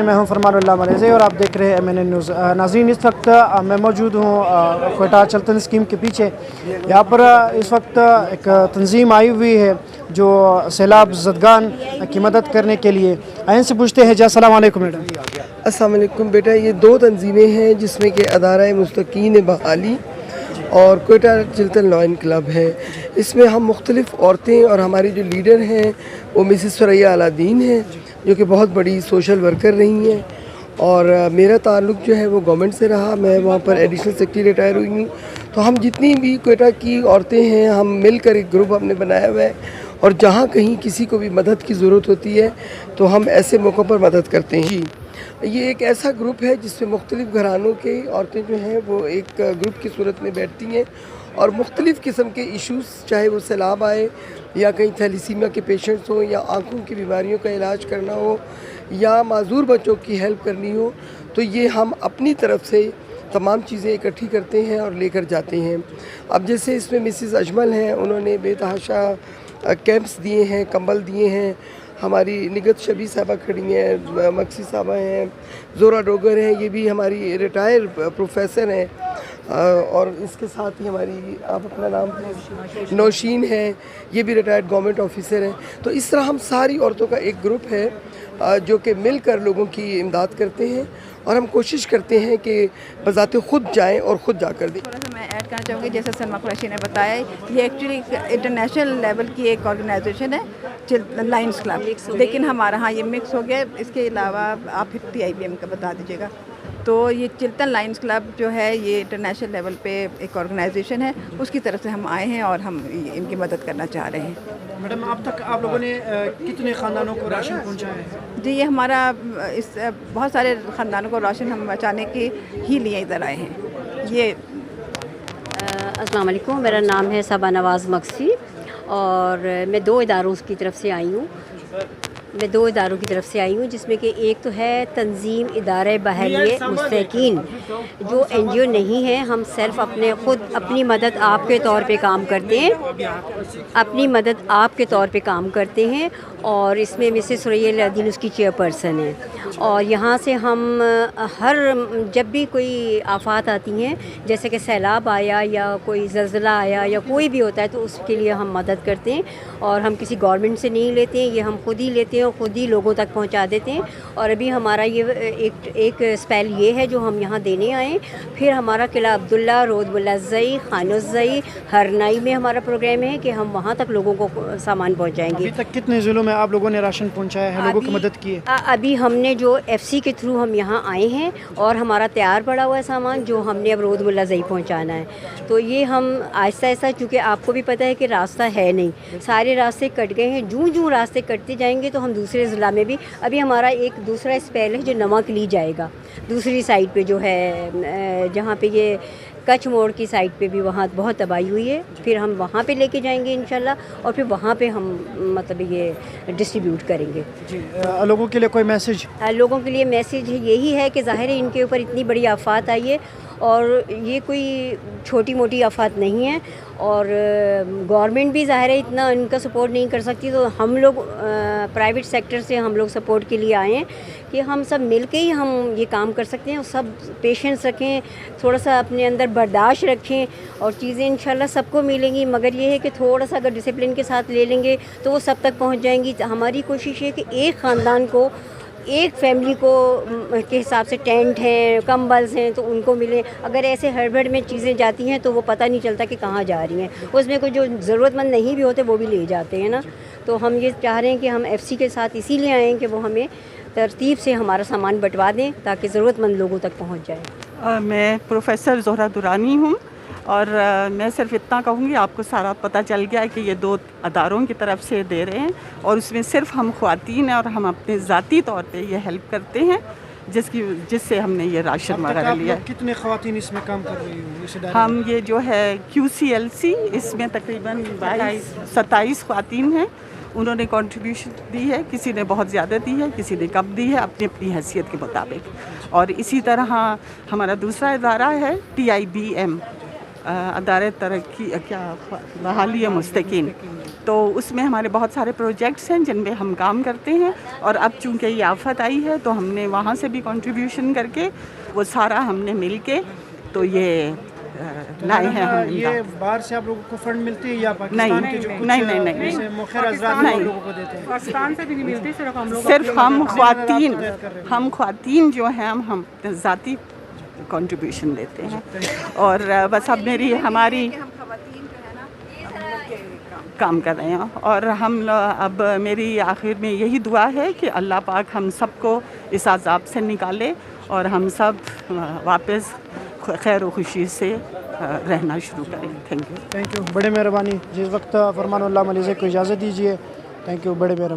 میں ہوں فرمان ملیزی اور آپ دیکھ رہے ہیں MNN نیوز۔ ناظرین، اس وقت میں موجود ہوں کوئٹہ چلتن اسکیم کے پیچھے۔ یہاں پر اس وقت ایک تنظیم آئی ہوئی ہے جو سیلاب زدگان کی مدد کرنے کے لیے۔ آئین سے پوچھتے ہیں جی، السلام علیکم میڈم۔ السلام علیکم بیٹا، یہ دو تنظیمیں ہیں جس میں کہ ادارہ مستقین بحالی اور کوئٹہ چلتن لائن کلب ہے۔ اس میں ہم مختلف عورتیں اور ہماری جو لیڈر ہیں وہ مسز ثریا الدین ہیں جو کہ بہت بڑی سوشل ورکر رہی ہیں، اور میرا تعلق جو ہے وہ گورنمنٹ سے رہا، میں وہاں پر ایڈیشنل سیکرٹری ریٹائر ہوئی ہوں۔ تو ہم جتنی بھی کوئٹہ کی عورتیں ہیں ہم مل کر ایک گروپ ہم نے بنایا ہوا ہے، اور جہاں کہیں کسی کو بھی مدد کی ضرورت ہوتی ہے تو ہم ایسے موقعوں پر مدد کرتے ہیں۔ یہ ایک ایسا گروپ ہے جس میں مختلف گھرانوں کی عورتیں جو ہیں وہ ایک گروپ کی صورت میں بیٹھتی ہیں اور مختلف قسم کے ایشوز، چاہے وہ سیلاب آئے یا کہیں تھیلیسیمیا کے پیشنٹس ہوں یا آنکھوں کی بیماریوں کا علاج کرنا ہو یا معذور بچوں کی ہیلپ کرنی ہو، تو یہ ہم اپنی طرف سے تمام چیزیں اکٹھی کرتے ہیں اور لے کر جاتے ہیں۔ اب جیسے اس میں مسز اجمل ہیں، انہوں نے بے تحاشا کیمپس دیے ہیں، کمبل دیے ہیں۔ ہماری نگت شبی صاحبہ کھڑی ہیں، مکسی صاحبہ ہیں، زورا ڈوگر ہیں، یہ بھی ہماری ریٹائر پروفیسر ہیں، اور اس کے ساتھ ہی ہماری، آپ اپنا نام نوشین ہے، یہ بھی ریٹائرڈ گورنمنٹ آفیسر ہیں۔ تو اس طرح ہم ساری عورتوں کا ایک گروپ ہے جو کہ مل کر لوگوں کی امداد کرتے ہیں، اور ہم کوشش کرتے ہیں کہ بذات خود جائیں اور خود جا کر دیں۔ تھوڑا سا میں ایڈ کرنا چاہوں گی، جیسے سلما قریشی نے بتایا، یہ ایکچولی انٹرنیشنل لیول کی ایک آرگنائزیشن ہے لائنس کلب، لیکن ہمارا ہاں یہ مکس ہو گیا۔ اس کے علاوہ آپ TIBM کا بتا دیجیے گا۔ تو یہ چلتن لائنس کلب جو ہے یہ انٹرنیشنل لیول پہ ایک آرگنائزیشن ہے، اس کی طرف سے ہم آئے ہیں اور ہم ان کی مدد کرنا چاہ رہے ہیں۔ میڈم، اب تک آپ لوگوں نے کتنے خاندانوں کو راشن پہنچایا ہے؟ جی، یہ ہمارا بہت سارے خاندانوں کو راشن ہم بچانے کے ہی لیے ادھر آئے ہیں۔ یہ السلام علیکم، میرا نام ہے صبا نواز مکسی، اور میں دو اداروں کی طرف سے آئی ہوں، جس میں کہ ایک تو ہے تنظیم ادارہ بحالیہ مستحقین، جو NGO نہیں ہے، ہم صرف اپنی مدد آپ کے طور پہ کام کرتے ہیں، اور اس میں مسز ثریا الدین اس کی چیئرپرسن ہیں۔ اور یہاں سے ہم جب بھی کوئی آفات آتی ہیں، جیسے کہ سیلاب آیا یا کوئی زلزلہ آیا یا کوئی بھی ہوتا ہے، تو اس کے لیے ہم مدد کرتے ہیں، اور ہم کسی گورنمنٹ سے نہیں لیتے ہیں، یہ ہم خود ہی لیتے ہیں اور خود ہی لوگوں تک پہنچا دیتے ہیں۔ اور ابھی ہمارا یہ ایک اسپیل یہ ہے جو ہم یہاں دینے آئے ہیں۔ پھر ہمارا قلعہ عبداللہ، رود ملزئی، خان الزئی، ہرنائی میں ہمارا پروگرام ہے کہ ہم وہاں تک لوگوں کو سامان پہنچائیں گے۔ ابھی تک کتنے ضلعوں میں آپ لوگوں نے راشن پہنچایا ہے، لوگوں کی مدد کی ہے؟ ابھی ہم نے جو FC کے تھرو ہم یہاں آئے ہیں، اور ہمارا تیار پڑا ہوا ہے سامان جو ہم نے اب رود ملزئی پہنچانا ہے۔ تو یہ ہم آہستہ آہستہ، چونکہ آپ کو بھی پتہ ہے کہ راستہ ہے نہیں، سارے راستے کٹ گئے ہیں، جوں راستے کٹتے جائیں گے تو ہم دوسرے ضلع میں بھی، ابھی ہمارا ایک دوسرا اسپیل ہے جو نواں کلی جائے گا، دوسری سائڈ پہ جو ہے جہاں پہ یہ کچھ موڑ کی سائڈ پہ بھی وہاں بہت تباہی ہوئی ہے، پھر ہم وہاں پہ لے کے جائیں گے انشاءاللہ، اور پھر وہاں پہ ہم مطلب یہ ڈسٹریبیوٹ کریں گے۔ جی، لوگوں کے لیے کوئی میسج؟ لوگوں کے لیے میسیج یہی ہے کہ ظاہر ہے ان کے اوپر اتنی بڑی آفات آئی ہے، اور یہ کوئی چھوٹی موٹی آفات نہیں ہے، اور گورنمنٹ بھی ظاہر ہے اتنا ان کا سپورٹ نہیں کر سکتی، تو ہم لوگ پرائیویٹ سیکٹر سے ہم لوگ سپورٹ کے لیے آئے ہیں کہ ہم سب مل کے ہی ہم یہ کام کر سکتے ہیں۔ سب پیشنس رکھیں، تھوڑا سا اپنے اندر برداشت رکھیں، اور چیزیں انشاءاللہ سب کو ملیں گی، مگر یہ ہے کہ تھوڑا سا اگر ڈسپلن کے ساتھ لے لیں گے تو وہ سب تک پہنچ جائیں گی۔ ہماری کوشش ہے کہ ایک خاندان کو، ایک فیملی کو کے حساب سے ٹینٹ ہیں، کمبلز ہیں، تو ان کو ملیں۔ اگر ایسے ہڑبڑ میں چیزیں جاتی ہیں تو وہ پتہ نہیں چلتا کہ کہاں جا رہی ہیں، اس میں کوئی جو ضرورت مند نہیں بھی ہوتے وہ بھی لے جاتے ہیں نا۔ تو ہم یہ چاہ رہے ہیں کہ ہم FC کے ساتھ اسی لیے آئیں کہ وہ ہمیں ترتیب سے ہمارا سامان بٹوا دیں تاکہ ضرورت مند لوگوں تک پہنچ جائے۔ میں پروفیسر زہرہ درانی ہوں، اور میں صرف اتنا کہوں گی، آپ کو سارا پتہ چل گیا ہے کہ یہ دو اداروں کی طرف سے دے رہے ہیں، اور اس میں صرف ہم خواتین ہیں، اور ہم اپنے ذاتی طور پہ یہ ہیلپ کرتے ہیں جس سے ہم نے یہ راشن وغیرہ لیا ہے۔ کتنے خواتین اس میں کام کر رہی ہوں؟ ہم یہ جو ہے QCLC، اس میں تقریباً 27 خواتین ہیں، انہوں نے کنٹریبیوشن دی ہے، کسی نے بہت زیادہ دی ہے، کسی نے کم دی ہے، اپنی اپنی حیثیت کے مطابق۔ اور اسی طرح ہمارا دوسرا ادارہ ہے TIBM، ادارہ ترقی بحالیہ مستحقین، تو اس میں ہمارے بہت سارے پروجیکٹس ہیں جن پہ ہم کام کرتے ہیں، اور اب چونکہ یہ آفت آئی ہے تو ہم نے وہاں سے بھی کنٹریبیوشن کر کے وہ سارا ہم نے مل کے تو یہ لائے ہیں ہم۔ یہ باہر سے آپ لوگوں کو فنڈ ملتی ہے یا پاکستان کے جو کچھ نہیں مؤخر حضرات ہیں لوگوں کو دیتے ہیں؟ پاکستان سے بھی نہیں ملتی، صرف ہم لوگ صرف ہم خواتین جو ہیں ہم ذاتی کنٹریبیوشن دیتے ہیں، اور بس اب ہماری کام کر رہے ہیں، اور ہم اب میری آخر میں یہی دعا ہے کہ اللہ پاک ہم سب کو اس عذاب سے نکالے اور ہم سب واپس خیر و خوشی سے رہنا شروع کریں۔ Thank you. تھینک یو، بڑے مہربانی جی۔ اس وقت فرمان اللہ ملیزے کو اجازت دیجیے۔ تھینک یو، بڑے مہربانی۔